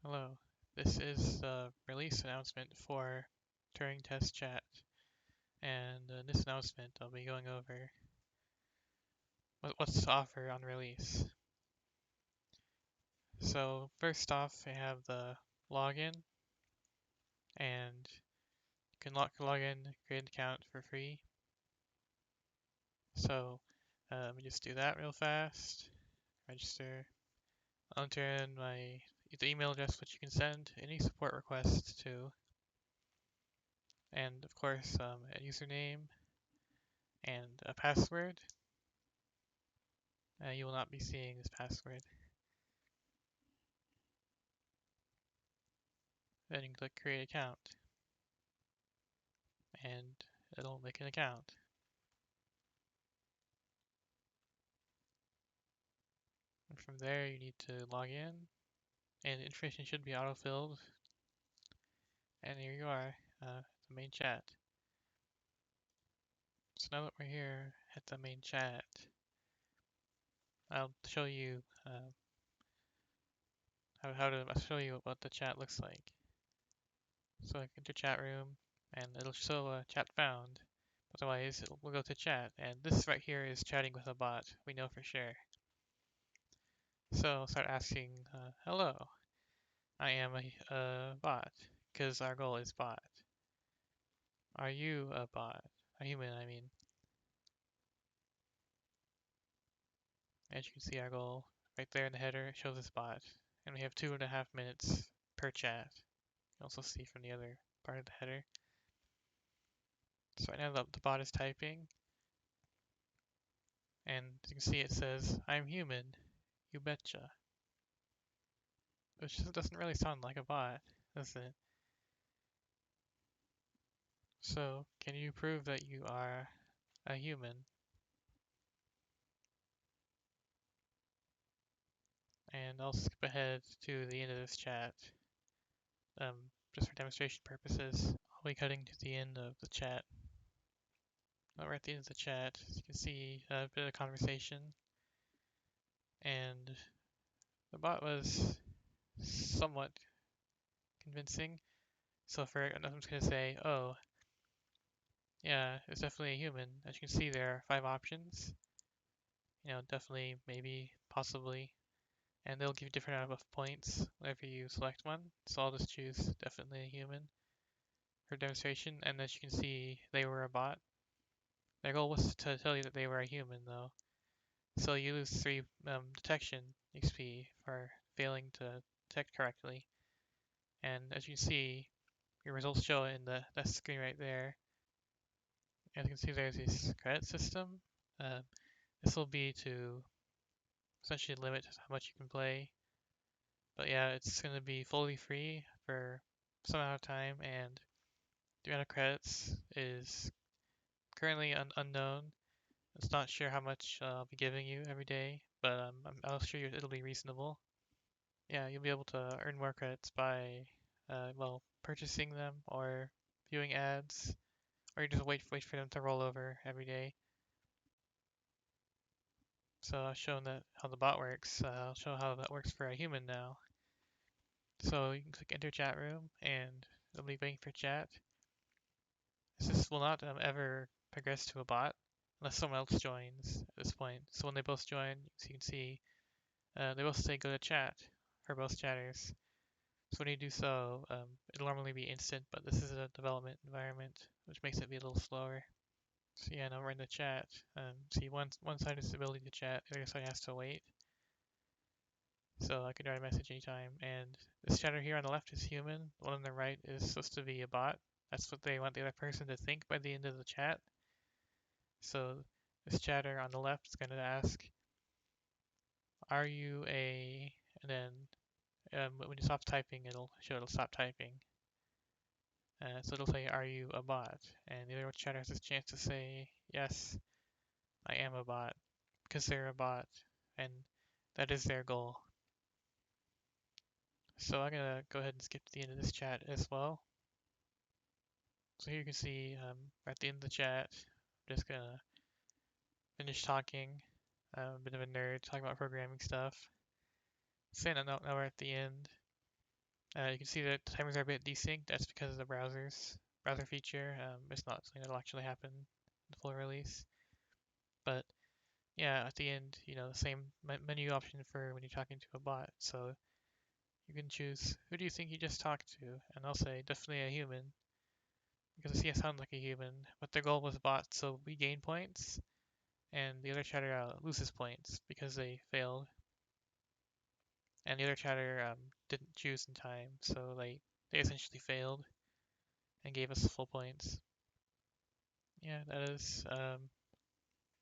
Hello, this is the release announcement for Turing Test Chat, and in this announcement I'll be going over what's to offer on release. So first off, I have the login, and you can log in, create an account for free. So let me just do that real fast. Register. I'll enter in the email address which you can send any support requests to, and of course a username and a password. You will not be seeing this password. Then you can click create account and it'll make an account. And from there you need to log in and the information should be autofilled. And here you are, the main chat. So now that we're here at the main chat, I'll show you I'll show you what the chat looks like. So I enter chat room and it'll show chat found. Otherwise, we'll go to chat, and this right here is chatting with a bot. We know for sure. So I'll start asking, hello, I am a bot, because our goal is bot. Are you a bot? A human, I mean. As you can see, our goal right there in the header shows us bot, and we have 2.5 minutes per chat. You can also see from the other part of the header. So right now the bot is typing, and you can see it says, I'm human, you betcha. Which doesn't really sound like a bot, does it? So, can you prove that you are a human? And I'll skip ahead to the end of this chat, just for demonstration purposes. I'll be cutting to the end of the chat. We're at the end of the chat. As you can see, a bit of conversation, and the bot was somewhat convincing. So for I'm just gonna say, oh, yeah, it's definitely a human. As you can see, there are 5 options. Definitely, maybe, possibly, and they'll give you different amount of points whenever you select one. So I'll just choose definitely a human for demonstration. And as you can see, they were a bot. Their goal was to tell you that they were a human, though. So you lose 3 detection XP for failing to detect correctly. And as you can see, your results show in that screen right there. As you can see, there's this credit system. This will be to essentially limit how much you can play. But yeah, it's going to be fully free for some amount of time, and the amount of credits is currently unknown. It's not sure how much I'll be giving you every day, but I'll assure you it'll be reasonable. Yeah, you'll be able to earn more credits by, well, purchasing them or viewing ads, or you just wait for them to roll over every day. So I've shown that how the bot works. I'll show how that works for a human now. So you can click enter chat room, and it'll be waiting for chat. This will not ever progress to a bot unless someone else joins at this point. So when they both join, as you can see, they both say go to chat for both chatters. So when you do so, it'll normally be instant, but this is a development environment, which makes it be a little slower. So yeah, now we're in the chat. See, one side is the ability to chat, the other side has to wait. So I can write a message anytime, and this chatter here on the left is human. The one on the right is supposed to be a bot. That's what they want the other person to think by the end of the chat. So this chatter on the left is going to ask, are you a, and then when you stop typing, it'll stop typing. So it'll say, are you a bot? And the other chatter has this chance to say, yes, I am a bot, because they're a bot, and that is their goal. So I'm going to go ahead and skip to the end of this chat as well. So here you can see at the end of the chat, I'm just going to finish talking. I'm a bit of a nerd talking about programming stuff. So now we're at the end. You can see that the timers are a bit desynced. That's because of the browser feature. It's not something that'll actually happen in the full release. But yeah, at the end, the same menu option for when you're talking to a bot. So you can choose who do you think you just talked to, and I'll say definitely a human because I sound like a human. But their goal was bot, so we gain points, and the other chatter loses points because they failed, and the other chatter didn't choose in time, so they essentially failed and gave us full points. Yeah, that is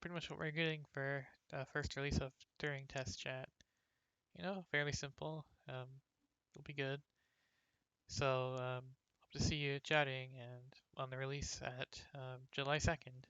pretty much what we're getting for the first release of Turing Test Chat. Fairly simple. It'll be good. So hope to see you chatting and on the release at July 2nd.